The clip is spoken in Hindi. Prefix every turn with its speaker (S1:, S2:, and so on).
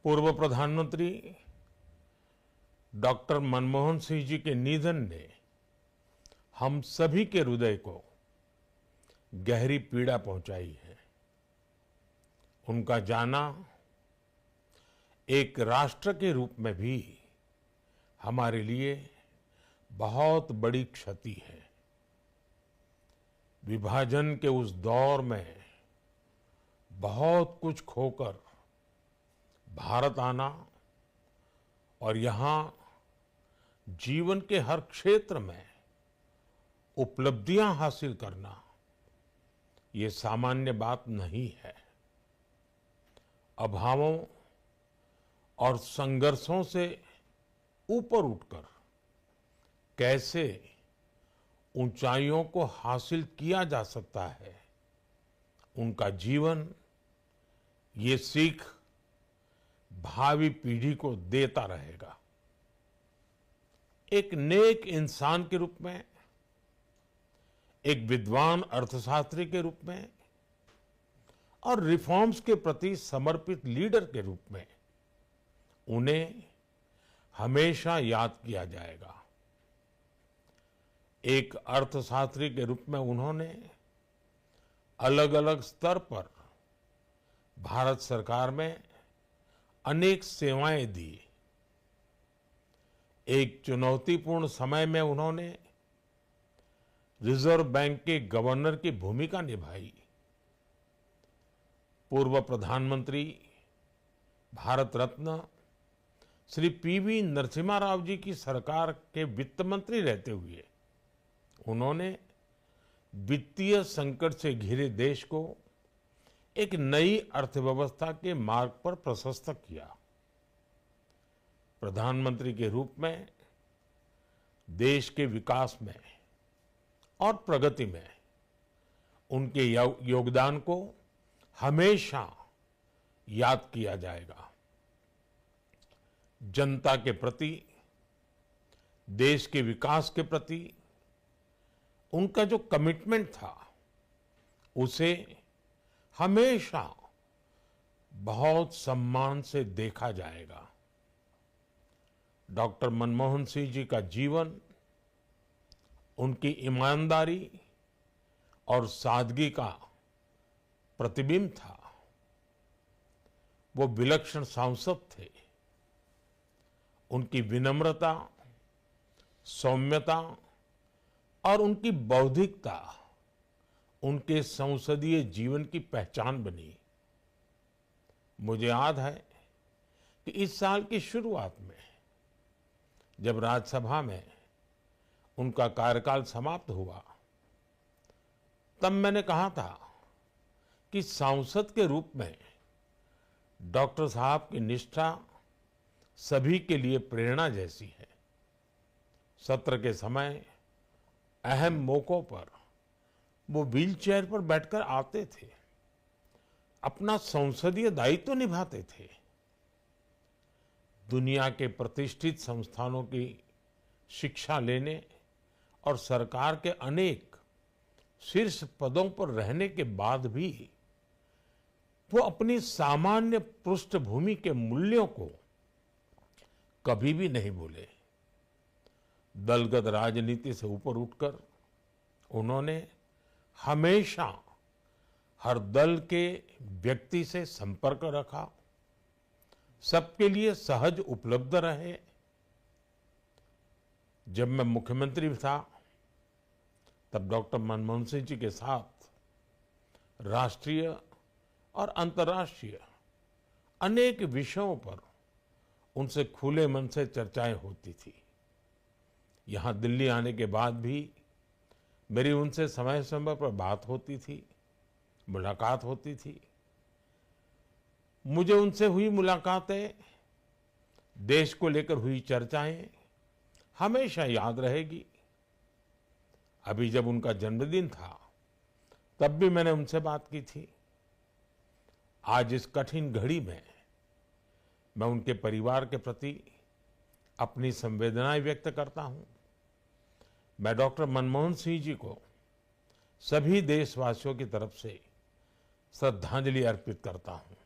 S1: पूर्व प्रधानमंत्री डॉक्टर मनमोहन सिंह जी के निधन ने हम सभी के हृदय को गहरी पीड़ा पहुंचाई है। उनका जाना एक राष्ट्र के रूप में भी हमारे लिए बहुत बड़ी क्षति है। विभाजन के उस दौर में बहुत कुछ खोकर भारत आना और यहां जीवन के हर क्षेत्र में उपलब्धियां हासिल करना ये सामान्य बात नहीं है। अभावों और संघर्षों से ऊपर उठकर कैसे ऊंचाइयों को हासिल किया जा सकता है, उनका जीवन ये सीख भावी पीढ़ी को देता रहेगा। एक नेक इंसान के रूप में, एक विद्वान अर्थशास्त्री के रूप में और रिफॉर्म्स के प्रति समर्पित लीडर के रूप में उन्हें हमेशा याद किया जाएगा। एक अर्थशास्त्री के रूप में उन्होंने अलग अलग स्तर पर भारत सरकार में अनेक सेवाएं दी। एक चुनौतीपूर्ण समय में उन्होंने रिजर्व बैंक के गवर्नर की भूमिका निभाई। पूर्व प्रधानमंत्री भारत रत्न श्री पीवी नरसिम्हा राव जी की सरकार के वित्त मंत्री रहते हुए उन्होंने वित्तीय संकट से घिरे देश को एक नई अर्थव्यवस्था के मार्ग पर प्रशस्त किया। प्रधानमंत्री के रूप में देश के विकास में और प्रगति में उनके योगदान को हमेशा याद किया जाएगा। जनता के प्रति, देश के विकास के प्रति उनका जो कमिटमेंट था उसे हमेशा बहुत सम्मान से देखा जाएगा। डॉक्टर मनमोहन सिंह जी का जीवन उनकी ईमानदारी और सादगी का प्रतिबिंब था। वो विलक्षण सांसद थे। उनकी विनम्रता, सौम्यता और उनकी बौद्धिकता उनके संसदीय जीवन की पहचान बनी। मुझे याद है कि इस साल की शुरुआत में जब राज्यसभा में उनका कार्यकाल समाप्त हुआ, तब मैंने कहा था कि सांसद के रूप में डॉक्टर साहब की निष्ठा सभी के लिए प्रेरणा जैसी है। सत्र के समय अहम मौकों पर वो व्हीलचेयर पर बैठकर आते थे, अपना संसदीय दायित्व निभाते थे। दुनिया के प्रतिष्ठित संस्थानों की शिक्षा लेने और सरकार के अनेक शीर्ष पदों पर रहने के बाद भी वो अपनी सामान्य पृष्ठभूमि के मूल्यों को कभी भी नहीं भूले। दलगत राजनीति से ऊपर उठकर उन्होंने हमेशा हर दल के व्यक्ति से संपर्क रखा, सबके लिए सहज उपलब्ध रहे। जब मैं मुख्यमंत्री था तब डॉक्टर मनमोहन सिंह जी के साथ राष्ट्रीय और अंतर्राष्ट्रीय अनेक विषयों पर उनसे खुले मन से चर्चाएं होती थी। यहां दिल्ली आने के बाद भी मेरी उनसे समय समय पर बात होती थी, मुलाकात होती थी। मुझे उनसे हुई मुलाकातें, देश को लेकर हुई चर्चाएं हमेशा याद रहेगी। अभी जब उनका जन्मदिन था तब भी मैंने उनसे बात की थी। आज इस कठिन घड़ी में मैं उनके परिवार के प्रति अपनी संवेदनाएं व्यक्त करता हूं। मैं डॉक्टर मनमोहन सिंह जी को सभी देशवासियों की तरफ से श्रद्धांजलि अर्पित करता हूं।